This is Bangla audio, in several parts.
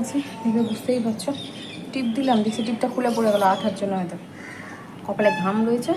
আছে দেখে বুঝতেই পারছো। টিপ দিলাম, দেখছি টিপটা খুলে পড়ে গেলো আঠার জন্য, হয়তো কপালে ঘাম রয়েছে।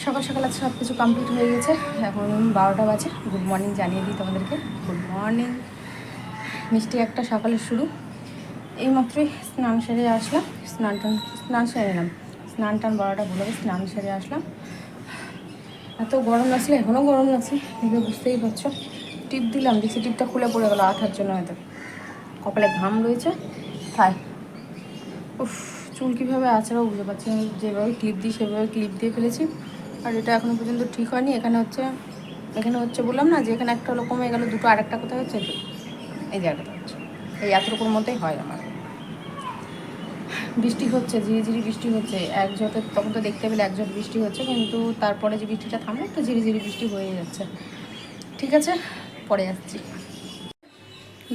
সকাল সকাল আজ সব কিছু কমপ্লিট হয়ে গেছে। এখন 12টা বাজে। গুড মর্নিং জানিয়ে দিই তোমাদেরকে, গুড মর্নিং। মিষ্টি একটা সকালের শুরু। এইমাত্রই স্নান সেরে আসলাম, স্নান সেরে এলাম, স্নান টান 12টা ভুলে স্নান সেরে আসলাম। এত গরম লাগছিল, এখনও গরম লাগছে দেখে বুঝতেই পারছো। টিপ দিলাম, দেখছি টিপটা খুলে পড়ে গেলো আঠার জন্য, হয়তো কপালে ঘাম রয়েছে তাই। উফ, চুল কীভাবে আছড়াও বুঝতে পারছি না। যেভাবে ক্লিপ দিই সেভাবে ক্লিপ দিয়ে ফেলেছি, আর এটা এখনও পর্যন্ত ঠিক হয়নি। এখানে হচ্ছে বললাম না যে এখানে একটা হলো কমে গেলো, দুটো আরেকটা কোথায় হচ্ছে, এই জায়গাটা হচ্ছে। এই এতটুকুর মতোই হয় আমার। বৃষ্টি হচ্ছে, ঝিরিঝিরি বৃষ্টি হচ্ছে। এক ঝটে তখন তো দেখতে পেলে এক ঝট বৃষ্টি হচ্ছে, কিন্তু তারপরে যে বৃষ্টিটা থামলো একটু ঝিরিঝিরি বৃষ্টি হয়ে যাচ্ছে। ঠিক আছে, পরে আসছি।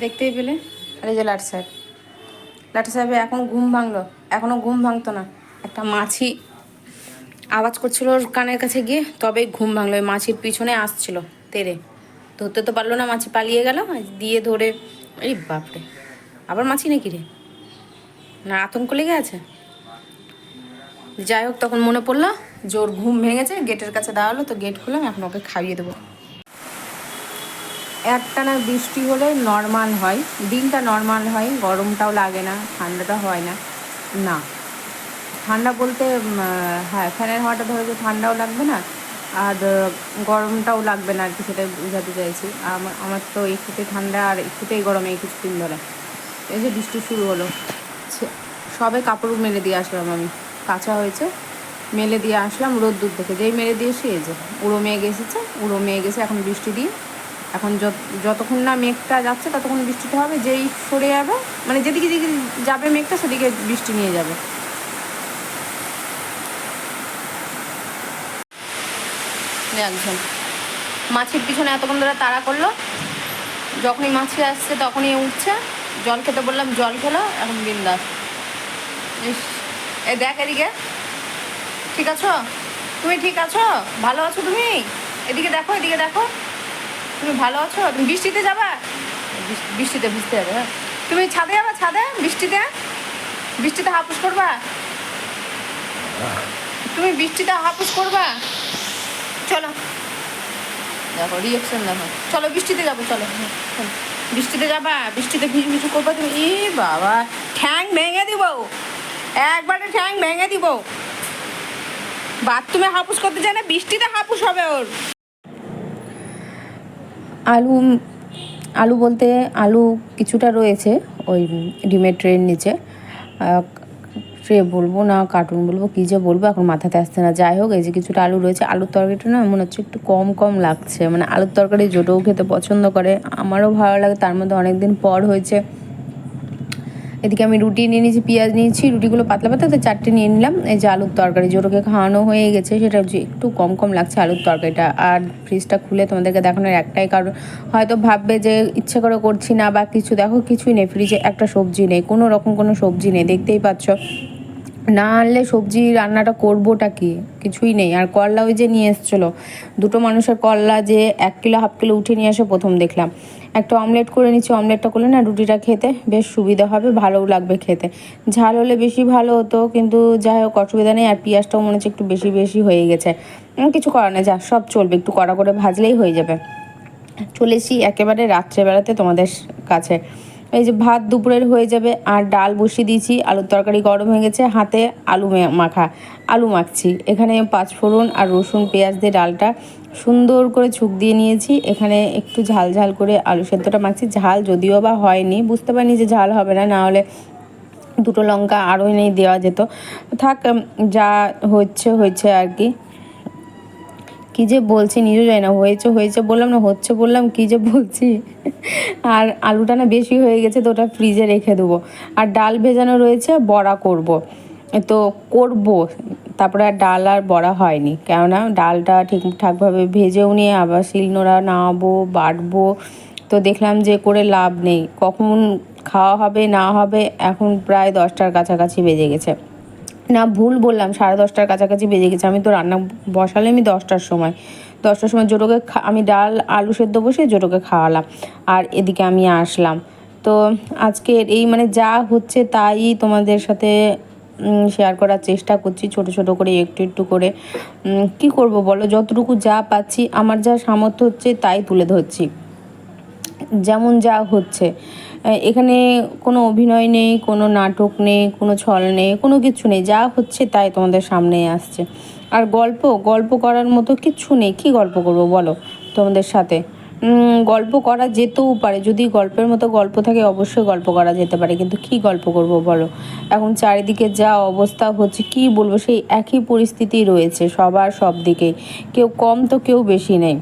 দেখতেই পেলে আরে যে লাট সাহেবের এখন ঘুম ভাঙলো, এখনও ঘুম ভাঙতো না। একটা মাছি আওয়াজ করছিল ওর কানের কাছে গিয়ে, তবেই ঘুম ভাঙলো। ওই মাছির পিছনে আসছিল তেরে, ধরতে তো পারলো না, মাছি পালিয়ে গেল দিয়ে ধরে। এই বাপরে, আবার মাছি নাকি রে, না আতঙ্ক লেগে আছে। যাই হোক, তখন মনে পড়লো যে ওর ঘুম ভেঙেছে, গেটের কাছে দাঁড়ালো, তো গেট খুললাম, এখন ওকে খাইয়ে দেবো। একটানা বৃষ্টি হলে নর্মাল হয়, দিনটা নর্মাল হয়, গরমটাও লাগে না, ঠান্ডাটা হয় না। না, ঠান্ডা বলতে হ্যাঁ, ফ্যানের হাওয়াটা ধরে যে ঠান্ডাও লাগবে না, আর গরমটাও লাগবে না আর কি, সেটা বোঝাতে চাইছি। আমার তো একটুতেই ঠান্ডা আর একটুতেই গরম এই কিছুদিন ধরে। এই যে বৃষ্টি শুরু হলো, সবে কাপড় মেলে দিয়ে আসলাম আমি, কাঁচা হয়েছে, মেলে দিয়ে আসলাম রোদ্দুর থেকে। যেই মেলে দিয়ে এসে এই যে উড়ো মেঘ এসেছে, উড়ো মেঘ এসে এখন বৃষ্টি দিয়ে, এখন যতক্ষণ না মেঘটা যাচ্ছে ততক্ষণ বৃষ্টিটা হবে। যেই সরে যাবে, মানে যেদিকে যেদিকে যাবে মেঘটা সেদিকে বৃষ্টি নিয়ে যাবে। একজন মাছির পিছনে এতক্ষণ ধরে তাড়া করলো, যখনই মাছি আসছে তখনই উঠছে। জল খেতে বললাম, জল খেলো, এখন বিন্দাস। এ দেখ এদিকে, ঠিক আছো তুমি? ঠিক আছো? ভালো আছো তুমি? এদিকে দেখো, এদিকে দেখো, তুমি ভালো আছো? তুমি বৃষ্টিতে যাবা? বৃষ্টিতে ভিজতে যাবে? হ্যাঁ, তুমি ছাদে যাবা? ছাদে বৃষ্টিতে, বৃষ্টিতে হাপুস করবা? তুমি বৃষ্টিতে হাপুস করবা? চলো, দেখো রিয়াকশন দেখো। চলো বৃষ্টিতে যাবো, চলো বৃষ্টিতে যাবা, বৃষ্টিতে ভিজু করবা তুমি? ই বাবা, ঠ্যাং ভেঙে দিব, একবারে ঠ্যাং ভেঙে দিব। বাথরুমে হাপুস করতে যায় না, বৃষ্টিতে হাপুস হবে ওর। আলু আলু বলতে আলু কিছুটা রয়েছে ওই ডিমের ট্রের নিচে। ট্রে বলবো না কার্টুন বলবো, কী যে বলবো এখন মাথাতে আসছে না। যাই হোক, এই যে কিছুটা আলু রয়েছে। আলুর তরকারিটা না মনে হচ্ছে একটু কম কম লাগছে, মানে আলুর তরকারি জোটেও খেতে পছন্দ করে, আমারও ভালো লাগে, তার মধ্যে অনেক দিন পর হয়েছে। এদিকে আমি রুটি নিয়ে নিয়েছি, পেঁয়াজ নিয়েছি, রুটিগুলো পাতলা পাতলা, তো 4টে নিয়ে নিলাম। এই যে আলুর তরকারি জোটোকে খাওয়ানো হয়ে গেছে, সেটা হচ্ছে একটু কম কম লাগছে আলুর তরকারিটা। আর ফ্রিজটা খুলে তোমাদেরকে দেখানোর একটাই কারণ, হয়তো ভাববে যে ইচ্ছে করে করছি না বা কিছু, দেখো কিছুই নেই ফ্রিজে, একটা সবজি নেই, কোনো রকম কোনো সবজি নেই, দেখতেই পাচ্ছ। না আনলে সবজি রান্নাটা করবোটা কি, কিছুই নেই। আর করলা ওই যে নিয়ে এসেছিলো, দুটো মানুষের করলা যে 1 কিলো 1/2 কিলো উঠে নিয়ে আসে প্রথম দেখলাম। একটা অমলেট করে নিচ্ছি, অমলেটটা করলে না রুটিটা খেতে বেশ সুবিধা হবে, ভালোও লাগবে খেতে। ঝাল হলে বেশি ভালো হতো, কিন্তু যাই হোক অসুবিধা নেই। আর পেঁয়াজটাও মনে হচ্ছে একটু বেশি বেশি হয়ে গেছে, কিছু করার নেই, যা সব চলবে, একটু কড়া করে ভাজলেই হয়ে যাবে। চলে এসেছি একেবারে রাত্রেবেলাতে তোমাদের কাছে। এই যে ভাত দুপুরের হয়ে যাবে, আর ডাল বসিয়ে দিয়েছি, আলুর তরকারি গরম হয়ে গেছে, হাতে আলু মাখছি। এখানে 5 ফোড়ন আর রসুন পেঁয়াজ দিয়ে ডালটা সুন্দর করে ছুঁক দিয়ে নিয়েছি। এখানে একটু ঝাল ঝাল করে আলু সেদ্ধটা মাখছি। ঝাল যদিও বা হয়নি, বুঝতে পারিনি যে ঝাল হবে না, না হলে 2টো লঙ্কা আরও নেই দেওয়া যেত। থাক, যা হচ্ছে হয়েছে আর কি। কী যে বলছি নিজেও জানি না, হয়েছে হয়েছে বললাম না হচ্ছে বললাম, কী যে বলছি। আর আলুটা না বেশি হয়ে গেছে, তো ওটা ফ্রিজে রেখে দেবো। আর ডাল ভেজানো রয়েছে, বড়া করব, তো করব। তারপরে আর ডাল আর বড়া হয়নি, কেননা ডালটা ঠিকঠাকভাবে ভেজেও নিয়ে আবার শিলনোড়া নামাবো, বাটবো। তো দেখলাম যে করে লাভ নেই, কখন খাওয়া হবে না হবে। এখন প্রায় 10টার কাছাকাছি বেজে গেছে, না ভুল বললাম, 10:30টার কাছাকাছি বেজে গেছে। আমি তো রান্না বসালে আমি 10টার সময়, 10টার সময় জোটোকে আমি ডাল আলু সেদ্ধ বসে জোটোকে খাওয়ালাম, আর এদিকে আমি আসলাম। তো আজকের এই মানে যা হচ্ছে তাই তোমাদের সাথে শেয়ার করার চেষ্টা করছি, ছোট ছোট করে একটু একটু করে। কি করব বলো, যতটুকু যা পাচ্ছি, আমার যা সামর্থ্য হচ্ছে তাই তুলে ধরছি, যেমন যা হচ্ছে। এখানে কোনো অভিনয় নেই, কোনো নাটক নেই, কোনো ছল নেই, কোনো কিছু নেই, যা হচ্ছে তাই তোমাদের সামনে আসছে। আর গল্প করার মতো কিচ্ছু নেই, কী গল্প করব বলো তোমাদের সাথে। গল্প করা যেতেও পারে, যদি গল্পের মতো গল্প থাকে অবশ্যই গল্প করা যেতে পারে, কিন্তু কী গল্প করব বলো। এখন চারিদিকে যা অবস্থা হচ্ছে, কি বলবো, সেই একই পরিস্থিতি রয়েছে সবার, সব দিকেই, কেউ কম তো কেউ বেশি নেই,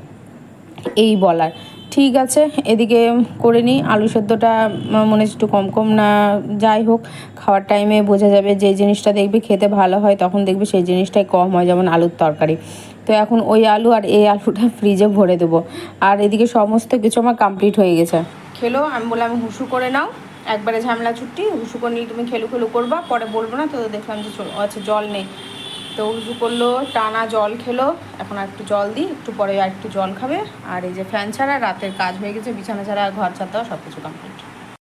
এই বলার। ঠিক আছে, এদিকে করে নিই আলু সেদ্ধটা, মনে হচ্ছে একটু কম কম, না যাই হোক, খাওয়ার টাইমে বোঝা যাবে, যে জিনিসটা দেখবে খেতে ভালো হয় তখন দেখবে সেই জিনিসটাই কম হয়, যেমন আলুর তরকারি। তো এখন ওই আলু আর এই আলুটা ফ্রিজে ভরে দেবো। আর এদিকে সমস্ত কিছু আমার কমপ্লিট হয়ে গেছে। খেলো, আমি বললাম আমি হুসু করে নাও, একবারে ঝামেলা ছুটি, হুসু করে নিলে তুমি খেলু খেলু করবা, পরে বলবো না। তো দেখলাম যে আচ্ছা জল নেই, তো উজু করলো, টানা জল খেলো। এখন আর একটু জল দিই, একটু পরে আর একটু জল খাবে। আর এই যে ফ্যান ছাড়া রাতের কাজ হয়ে গেছে, বিছানা ছাড়া, ঘর ছাড়া, সব কিছু কমপ্লিট।